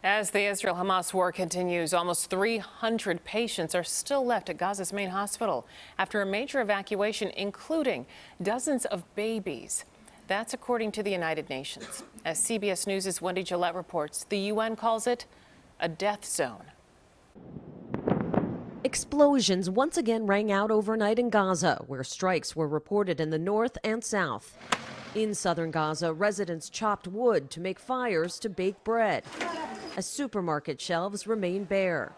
As the Israel-Hamas war continues, almost 300 patients are still left at Gaza's main hospital after a major evacuation, including dozens of babies. That's according to the United Nations. As CBS News' Wendy Gillette reports, the UN calls it a death zone. Explosions once again rang out overnight in Gaza, where strikes were reported in the north and south. In southern Gaza, residents chopped wood to make fires to bake bread, as supermarket shelves remain bare.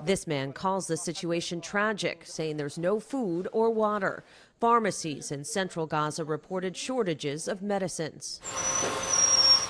This man calls the situation tragic, saying there's no food or water. Pharmacies in central Gaza reported shortages of medicines.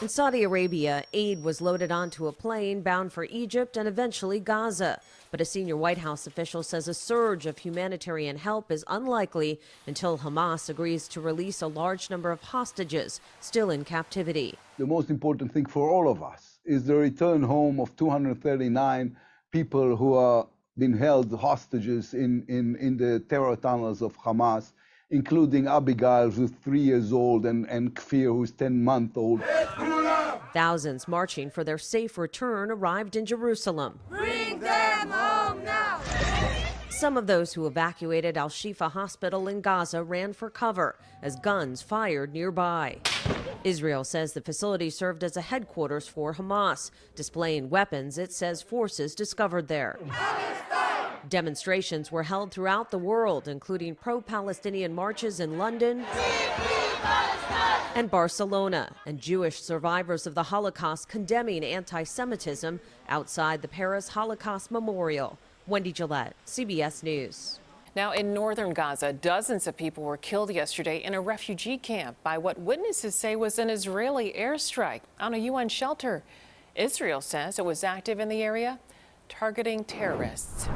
In Saudi Arabia, aid was loaded onto a plane bound for Egypt and eventually Gaza. But a senior White House official says a surge of humanitarian help is unlikely until Hamas agrees to release a large number of hostages still in captivity. The most important thing for all of us is the return home of 239 people who are being held hostages in the terror tunnels of Hamas, including Abigail, who's 3 years old, and Kfir, who's 10-month-old. Thousands marching for their safe return arrived in Jerusalem. Bring them home now! Some of those who evacuated Al-Shifa Hospital in Gaza ran for cover as guns fired nearby. Israel says the facility served as a headquarters for Hamas, displaying weapons it says forces discovered there. Demonstrations were held throughout the world, including pro-Palestinian marches in London and Barcelona, and Jewish survivors of the Holocaust condemning anti-Semitism outside the Paris Holocaust Memorial. Wendy Gillette, CBS News. Now, in northern Gaza, dozens of people were killed yesterday in a refugee camp by what witnesses say was an Israeli airstrike on a UN shelter. Israel says it was active in the area, targeting terrorists.